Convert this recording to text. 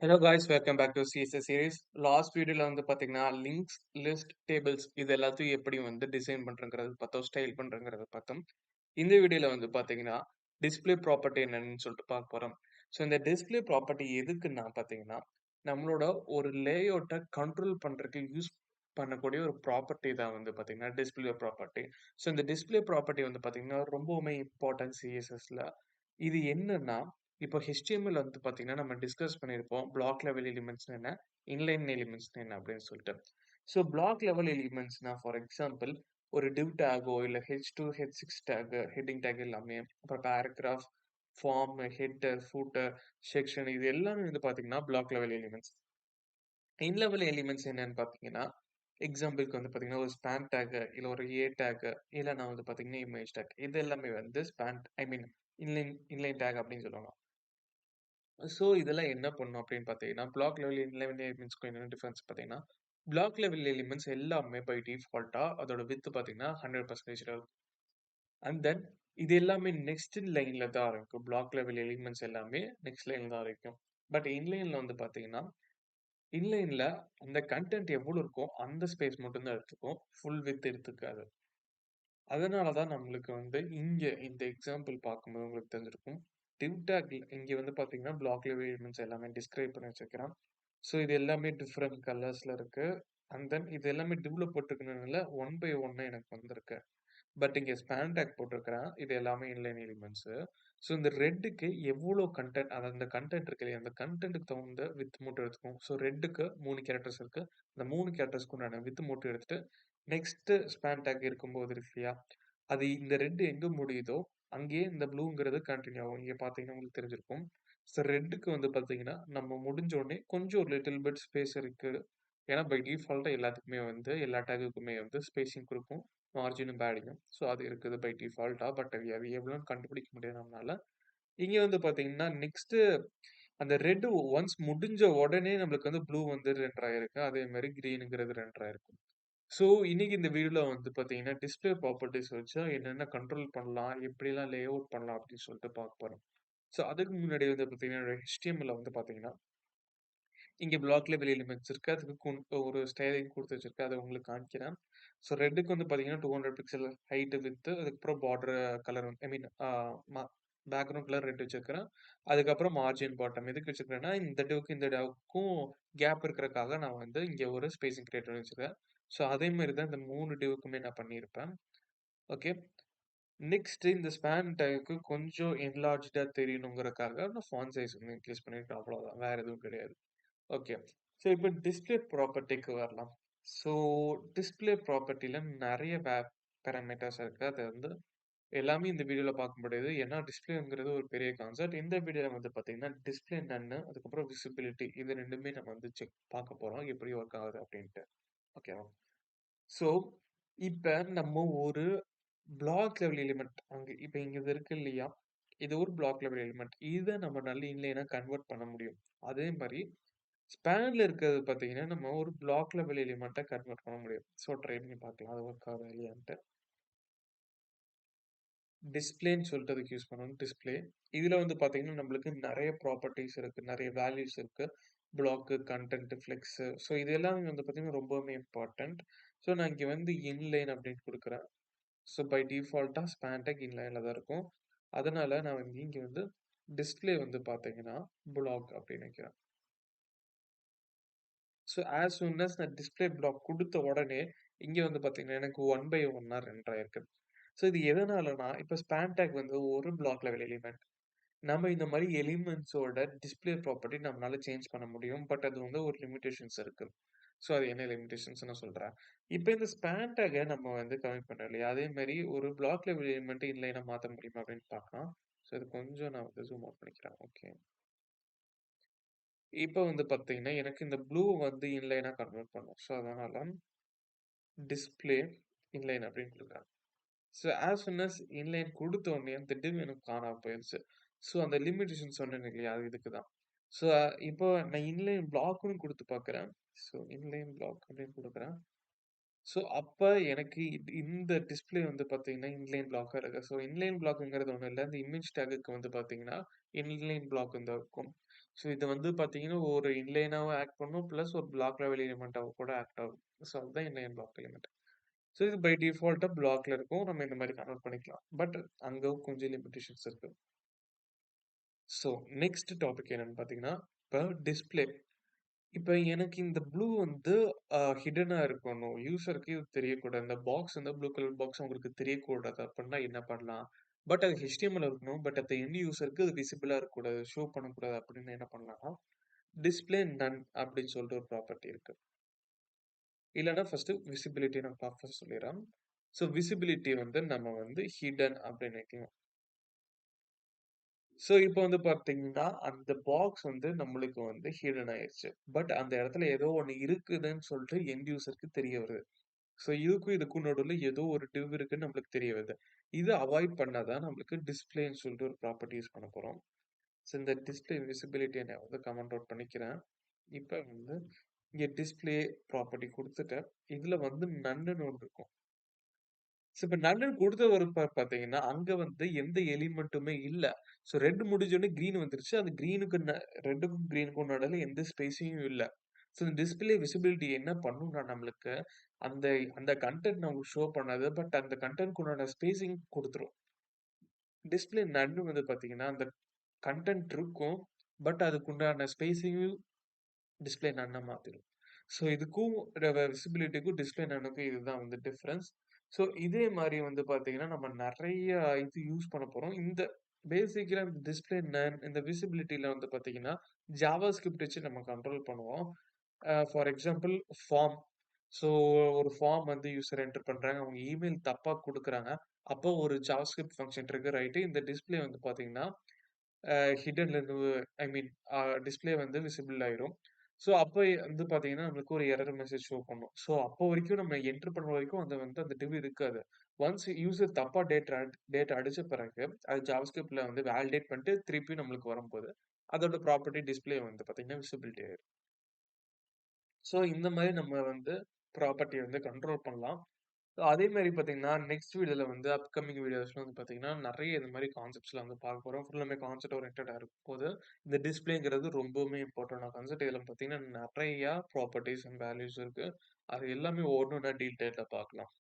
Hello guys, welcome back to CSS series. Last வீடியோல வந்து பாத்தீங்கன்னா லிங்க்ஸ், லிஸ்ட், டேபிள்ஸ் இது எல்லாத்தையும் எப்படி வந்து டிசைன் பண்றங்கிறது பார்த்தோம், ஸ்டைல் பண்றங்கிறத பார்த்தோம். இந்த வீடியோல வந்து பாத்தீங்கன்னா டிஸ்ப்ளே ப்ராப்பர்ட்டி என்னன்னு சொல்லிட்டு பார்க்க போறோம். ஸோ இந்த டிஸ்ப்ளே ப்ராப்பர்ட்டி எதுக்குன்னா பாத்தீங்கன்னா நம்மளோட ஒரு லேஅவுட்டை கண்ட்ரோல் பண்றதுக்கு யூஸ் பண்ணக்கூடிய ஒரு ப்ராப்பர்ட்டி தான் வந்து பாத்தீங்கன்னா டிஸ்ப்ளே ப்ராப்பர்ட்டி. ஸோ இந்த டிஸ்ப்ளே ப்ராப்பர்ட்டி வந்து பாத்தீங்கன்னா ரொம்பவுமே இம்பார்ட்டன்ட் சிஎஸ்எஸ்ல. இது என்னன்னா இப்போ HTML வந்து பாத்தீங்கன்னா நம்ம டிஸ்கஸ் பண்ணியிருப்போம் பிளாக் லெவல் எலிமெண்ட்ஸ் என்ன, இன்லைன் எலிமெண்ட்ஸ் என்ன அப்படின்னு சொல்லிட்டு. ஸோ பிளாக் லெவல் எலிமெண்ட்ஸ்னா ஃபார் எக்ஸாம்பிள் ஒரு டிவ் டேகோ இல்லை H2 H6 tag, heading tag எல்லாமே, அப்புறம் paragraph, form, header, footer, section இது எல்லாமே வந்து பாத்தீங்கன்னா block level elements. In level elements என்னன்னு பாத்தீங்கன்னா எக்ஸாம்பிளுக்கு வந்து பாத்தீங்கன்னா ஒரு ஸ்பேன் டேக் இல்ல ஒரு ஏ டேக் இல்லைன்னா வந்து பாத்தீங்கன்னா இமேஜ் டேக் இது எல்லாமே வந்து ஸ்பேன் இன்லைன் டேக் அப்படின்னு சொல்லுவாங்க. ஸோ இதெல்லாம் என்ன பண்ணும் அப்படின்னு பார்த்தீங்கன்னா பிளாக் லெவல் இன்லைன் எலிமெண்ட்ஸ்க்கும் என்ன டிஃபரன்ஸ் பார்த்தீங்கன்னா பிளாக் லெவல் எலிமெண்ட்ஸ் எல்லாமே பை டிஃபால்ட்டாக அதோட வித்து பார்த்தீங்கன்னா 100% இருக்கும். அண்ட் தென் இது எல்லாமே நெக்ஸ்ட் லைன்ல தான் இருக்கும். பிளாக் லெவல் எலிமெண்ட்ஸ் எல்லாமே நெக்ஸ்ட் லைன்ல தான் இருக்கும். பட் இன்லைன்ல வந்து பார்த்தீங்கன்னா இன்லைன்ல அந்த கண்டென்ட் எவ்வளோ இருக்கோ அந்த ஸ்பேஸ் மட்டும்தான் எடுத்துக்கும், ஃபுல் வித் எடுத்துக்காது. அதனால தான் நம்மளுக்கு வந்து இங்க இந்த எக்ஸாம்பிள் பார்க்கும்போது உங்களுக்கு தெரிஞ்சிருக்கும். டிவ் டேக் இங்க வந்து பார்த்தீங்கன்னா பிளாக் லெவல் எலிமெண்ட்ஸ் எல்லாமே டிஸ்கிரைப் பண்ணி வச்சிருக்கிறேன். ஸோ இது எல்லாமே டிஃப்ரெண்ட் கலர்ஸ்ல இருக்கு. அண்ட் தென் இது எல்லாமே டிவ்ல போட்டுருக்கனால ஒன் பை ஒன்னு எனக்கு வந்திருக்கு. பட் இங்க ஸ்பேன் டேக் போட்டிருக்கிறேன். இது எல்லாமே இன்லைன் எலிமெண்ட்ஸ். ஸோ இந்த ரெட்டுக்கு எவ்வளோ கண்டென்ட், அதாவது அந்த கண்டென்ட் இருக்கு இல்லையா, அந்த கண்டென்ட்டுக்கு தகுந்த வித் மட்டும் எடுத்துக்கும். ஸோ ரெட்டுக்கு 3 கேரக்டர்ஸ் இருக்கு. அந்த 3 கேரக்டர்ஸ்க்கு உண்டான வித் மட்டும் எடுத்துட்டு நெக்ஸ்ட் ஸ்பேன் டேக் இருக்கும்போது இருக்கு இல்லையா, அது இந்த ரெட் எங்க முடியுதோ அங்கேயே இந்த ப்ளூங்கிறது கண்டினியூ ஆகும். இங்க பார்த்தீங்கன்னா உங்களுக்கு தெரிஞ்சிருக்கும். ஸோ ரெட்டுக்கு வந்து பார்த்தீங்கன்னா நம்ம முடிஞ்ச உடனே கொஞ்சம் ஒரு லிட்டில் பிட் ஸ்பேஸ் இருக்கு. ஏன்னா பை டிஃபால்ட்டா எல்லாத்துக்குமே வந்து எல்லா டேக்குக்குமே வந்து ஸ்பேசிங் கொடுக்கும், மார்ஜினும் பேடிங்கும். ஸோ அது இருக்குது பை டிஃபால்ட்டா. பட் அது எவ்வளோன்னு கண்டுபிடிக்க முடியாது நம்மளால. இங்க வந்து பாத்தீங்கன்னா நெக்ஸ்ட் அந்த ரெட் ஒன்ஸ் முடிஞ்ச உடனே நம்மளுக்கு வந்து ப்ளூ வந்து ரெண்டர் ஆயிருக்கு. அதே மாதிரி கிரீனுங்கிறது ரெண்டர் ஆயிருக்கு. ஸோ இன்னைக்கு இந்த வீடியோல வந்து பாத்தீங்கன்னா டிஸ்பிளே ப்ராப்பர்ட்டிஸ் வச்சு என்னென்ன கண்ட்ரோல் பண்ணலாம், எப்படிலாம் லே அவுட் பண்ணலாம் அப்படின்னு சொல்லிட்டு பார்க்க போறோம். ஸோ அதுக்கு முன்னாடி வந்து பாத்தீங்கன்னா HTML வந்து பாத்தீங்கன்னா இங்க பிளாக் லெவல் எலிமெண்ட்ஸ் இருக்கு. அதுக்கு ஒரு ஸ்டைலிங் கொடுத்து வச்சிருக்கு. அதை உங்களுக்கு காமிக்கிறேன். ஸோ ரெட்டுக்கு வந்து பார்த்தீங்கன்னா 200 பிக்சல் ஹைட் வித், அதுக்கப்புறம் பார்டர் கலர் வந்து ஐ மீன் பேக்ரவுண்ட் கலர் ரெட் வச்சிருக்கிறேன். அதுக்கப்புறம் மார்ஜின் பாட்டம் எதுக்கு வச்சிருக்கிறேன்னா இந்த டேவுக்கும் இந்த டேவுக்கும் கேப் இருக்கிறதுக்காக நான் வந்து இங்கே ஒரு ஸ்பேசிங் கிரியேட் பண்ணி வச்சிருக்கேன். ஸோ அதே மாதிரி தான் இந்த 3 டேவுக்குமே நான் பண்ணியிருப்பேன். ஓகே. நெக்ஸ்ட் இந்த ஸ்பேன் டேக்கு கொஞ்சம் என்லார்ஜா தெரியணுங்கிறதுக்காக நான் ஃபாண்ட் சைஸ் வந்து இன்க்ரீஸ் பண்ணியிருக்கேன். அவ்வளோதான், வேற எதுவும் கிடையாது. ஓகே. ஸோ இப்போ டிஸ்ப்ளே ப்ராப்பர்ட்டிக்கு வரலாம். ஸோ டிஸ்ப்ளே ப்ராப்பர்ட்டில நிறைய பேராமீட்டர்ஸ் இருக்கு. அது வந்து எல்லாமே இந்த வீடியோல பார்க்க முடியாது. ஏன்னா டிஸ்ப்ளேங்கிறது ஒரு பெரிய கான்செப்ட். இந்த வீடியோல வந்து பார்த்தீங்கன்னா டிஸ்ப்ளே என்னன்னு, அதுக்கப்புறம் விசிபிலிட்டி இது 2மே நம்ம வந்து பார்க்க போறோம். எப்படி ஒர்க் ஆகுது அப்படின்ட்டு. ஓகேவா? ஸோ இப்ப நம்ம ஒரு பிளாக் லெவல் எலிமெண்ட் இப்ப இங்க இது இருக்கு இல்லையா? இது ஒரு பிளாக் லெவல் எலிமெண்ட். இத நம்ம நல்ல இன்லைனா கன்வெர்ட் பண்ண முடியும். அதே மாரி ஸ்பேன்ல இருக்கிறது பார்த்தீங்கன்னா, நம்ம ஒரு பிளாக் லெவல் எலிமெண்ட்டா கன்வெர்ட் பண்ண முடியும். ஸோ ட்ரை பண்ணி பார்க்கலாம். அது ஒர்க் ஆகுதா இல்லையான்ட்டு. டிஸ்ப்ளேன்னு சொல்லிட்டு அதுக்கு யூஸ் பண்ணணும். டிஸ்ப்ளே. இதுல வந்து பார்த்தீங்கன்னா, நம்மளுக்கு நெறைய ப்ராப்பர்ட்டீஸ் இருக்கு. நெறைய வேல்யூஸ் இருக்கு. Block, content, flex. ஸோ இது எல்லாமே வந்து பார்த்தீங்கன்னா, ரொம்பவுமே இம்பார்ட்டன்ட். ஸோ நான் இங்க வந்து இன்லைன் அப்படின்னு குடுக்குறேன். ஸோ பை டிஃபால்ட்டா ஸ்பேன் டேக் இன்லைன்ல தான் இருக்கும். அதனால நான் வந்து இங்க வந்து டிஸ்ப்ளே வந்து பார்த்தீங்கன்னா, பிளாக் அப்படின்னு வைக்கிறேன். ஸோ ஆஸ் சூன் அஸ் நான் டிஸ்ப்ளே பிளாக் குடுத்த உடனே, இங்க வந்து பார்த்தீங்கன்னா, எனக்கு 1 பை 1ஆ ரெண்டர் ஆயிருக்கு. ஸோ இது எதனாலனா, இப்ப ஸ்பேன் டேக் வந்து ஒரு பிளாக் லெவல் எலிமெண்ட். நம்ம இந்த மாரி எலிமெண்ட்ஸோட டிஸ்ப்ளே ப்ராப்பர்ட்டி நம்மளால சேஞ்ச் பண்ண முடியும். பட் அது வந்து ஒரு லிமிட்டேஷன்ஸ் இருக்கு. ஸோ அது என்ன லிமிட்டேஷன்ஸ் நான் சொல்றேன். இப்ப இந்த ஸ்பேன் டேக்க நம்ம வந்து கம்மி பண்றோம் இல்லையா? அதே மாரி ஒரு பிளாக் லெவல் எலிமெண்ட் இன்லைனா மாத்த முடியுமா அப்படின்னு பார்க்கலாம். ஸோ இது கொஞ்சம் நான் வந்து ஜூம் அவுட் பண்ணிக்கிறேன். ஓகே. இப்ப வந்து பார்த்தீங்கன்னா, எனக்கு இந்த ப்ளூ வந்து இன்லைனா கன்வெர்ட் பண்ணும். ஸோ அதனால டிஸ்ப்ளே இன்லைன் அப்படின்னு குடுக்குறேன். So as soon as inline குடுத்த உடனே அந்த டிவ் எனக்கு காணாம போயிருச்சு. ஸோ அந்த லிமிட்டேஷன் சொன்னேன் இல்லையா? அது இதுக்கு தான். ஸோ இப்போ நான் இன்லைன் பிளாக்ன்னு குடுத்து பார்க்குறேன். ஸோ இன்லைன் பிளாக் அப்படின்னு குடுக்குறேன். ஸோ அப்ப எனக்கு இந்த டிஸ்ப்ளே வந்து பார்த்தீங்கன்னா, இன்லைன் பிளாக்கா இருக்கு. ஸோ இன்லைன் பிளாக்ங்கிறது ஒண்ணும் இல்ல. இந்த இமேஜ் டேகுக்கு வந்து பார்த்தீங்கன்னா, இன்லைன் பிளாக் வந்து இருக்கும். ஸோ இது வந்து பார்த்தீங்கன்னா, ஒரு இன்லைனாவும் ஆக்ட் பண்ணும். பிளஸ் ஒரு பிளாக் லெவல் எலிமெண்ட்டாவும் கூட ஆக்ட் ஆகும். ஸோ அதுதான் இன்லைன் பிளாக் எலிமெண்ட். ஸோ இது பை டிஃபால்ட்டா பிளாக்ல இருக்கும். நம்ம இந்த மாரி கன்வெர்ட் பண்ணிக்கலாம். பட் அங்க கொஞ்சம் லிமிட்டேஷன்ஸ் இருக்கு. ஸோ நெக்ஸ்ட் டாபிக் என்னன்னு பார்த்தீங்கன்னா, இப்ப டிஸ்ப்ளே. இப்ப எனக்கு இந்த ப்ளூ வந்து ஹிடனா இருக்கணும். யூசருக்கு இது தெரியக்கூடாது. இந்த பாக்ஸ் வந்து ப்ளூ கலர் பாக்ஸ் அவங்களுக்கு தெரியக்கூடாது. அப்படின்னா என்ன பண்ணலாம்? பட் அது HTML இருக்கணும். பட் அந்த எண்ட் யூசருக்கு அது விசிபிளா இருக்கக்கூடாது. ஷோ பண்ணக்கூடாது அப்படின்னு என்ன பண்ணலாம்னா, டிஸ்ப்ளே நன் அப்படின்னு சொல்லிட்டு ஒரு ப்ராப்பர்ட்டி இருக்கு. இல்லன்னா ஃபர்ஸ்ட் விசிபிலிட்டி நான் ஃபர்ஸ்ட் சொல்லிடுறேன். ஸோ விசிபிலிட்டி வந்து நம்ம வந்து ஹிடன் அப்படின்னு வைக்கணும். ஸோ இப்போ வந்து பார்த்தீங்கன்னா, அந்த பாக்ஸ் வந்து நம்மளுக்கு வந்து ஹிடன் ஆயிருச்சு. பட் அந்த இடத்துல ஏதோ ஒண்ணு இருக்குதுன்னு சொல்லிட்டு எண்ட் யூசருக்கு தெரிய வருது. ஸோ இதுக்கும் நடுவுல ஏதோ ஒரு டிவ் இருக்குன்னு நம்மளுக்கு தெரிய வருது. இத அவாய்ட் பண்ணா தான் நம்மளுக்கு டிஸ்ப்ளேன்னு சொல்லிட்டு ஒரு ப்ராப்பர்ட்டி யூஸ் பண்ண போறோம். ஸோ இந்த டிஸ்ப்ளே விசிபிலிட்டிய நான் வந்து கமெண்ட் அவுட் பண்ணிக்கிறேன். இப்ப வந்து இங்க டிஸ்ப்ளே ப்ராப்பர்ட்டி குடுத்துட்டேன். இதுல வந்து நன்னுன்னு ஒண்ணு இருக்கும். ஸோ இப்ப நன்னு குடுத்த ஒரு பார்த்தீங்கன்னா, அங்க வந்து எந்த எலிமெண்ட்டுமே இல்ல. ஸோ ரெட் முடிஞ்சோனே கிரீன் வந்துருச்சு. அந்த கிரீனுக்கு ரெட்டுக்கும் கிரீனுக்கும் நடுவுல எந்த ஸ்பேஸிங்கும் இல்ல. ஸோ இந்த டிஸ்ப்ளே விசிபிலிட்டி என்ன பண்ணும்னா நம்மளுக்கு, அந்த அந்த கன்டென்ட் நமக்கு ஷோ பண்ணாது. பட் அந்த கன்டென்ட்க்கு உண்டான ஸ்பேசிங் குடுத்துரும். டிஸ்ப்ளே நன்னு வந்து பார்த்தீங்கன்னா, அந்த கன்டென்ட் இருக்கும். பட் அதுக்குண்டான ஸ்பேசிங்கும் டிஸ்ப்ளே நன்னா மாத்திரும். ஸோ இதுக்கும் விசிபிலிட்டிக்கும் டிஸ்ப்ளே நன்னுக்கும் இதுதான் வந்து டிஃபரன்ஸ். ஸோ இதே மாரி வந்து பார்த்தீங்கன்னா, நம்ம நெறைய இது யூஸ் பண்ண போறோம். இந்த பேசிக்கலா இந்த டிஸ்ப்ளே நன் இந்த விசிபிலிட்டில வந்து பார்த்தீங்கன்னா, ஜாவா ஸ்கிரிப்ட் வச்சு நம்ம கண்ட்ரோல் பண்ணுவோம். For example form. ஸோ ஒரு ஃபார்ம் வந்து யூசர் என்டர் பண்றாங்க. அவங்க இமெயில் தப்பா குடுக்குறாங்க. அப்போ ஒரு ஜாவாஸ்கிரிப்ட் ஃபங்ஷன் ட்ரிக்கர் ஆயிட்டு இந்த டிஸ்ப்ளே வந்து பார்த்தீங்கன்னா, ஹிடன்ல இருந்து ஐ மீன் டிஸ்ப்ளே வந்து விசிபிள் ஆயிரும். ஸோ அப்ப வந்து பார்த்தீங்கன்னா, நம்மளுக்கு ஒரு எரர் மெசேஜ் ஷோ பண்ணும். ஸோ அப்போ வரைக்கும் நம்ம என்டர் பண்ற வரைக்கும் அது வந்து அந்த டிவ் இருக்காது. ஒன்ஸ் யூசர் தப்பா டேட்டா அடிச்ச பிறகு, அது ஜாவாஸ்கிரிப்ட்ல வந்து வேலிடேட் பண்ணிட்டு திருப்பி நம்மளுக்கு வரும்போது, அதோட ப்ராப்பர்ட்டி டிஸ்ப்ளே வந்து பார்த்தீங்கன்னா, விசிபிலிட்டி ஆயிரும். ஸோ இந்த மாரி நம்ம வந்து ப்ராப்பர்ட்டிய வந்து கண்ட்ரோல் பண்ணலாம். ஸோ அதே மாரி பார்த்தீங்கன்னா, நெக்ஸ்ட் வீடியோல வந்து அப்கமிங் வீடியோஸ்ல வந்து பார்த்தீங்கன்னா, நெறைய இந்த மாரி கான்செப்ட்ஸ்லாம் வந்து பார்க்க போறோம். ஃபுல்லாமே கான்செப்ட் ஓரியன்டடா இருக்கும்போது, இந்த டிஸ்ப்ளேங்கிறது ரொம்பவுமே இம்பார்ட்டன்டான கான்செப்ட். இதுல பார்த்தீங்கன்னா, நெறையா ப்ராப்பர்ட்டீஸ் அண்ட் வேல்யூஸ் இருக்கு. அது எல்லாமே ஒவ்வொண்ணா டீட்டெயில்டா பார்க்கலாம்.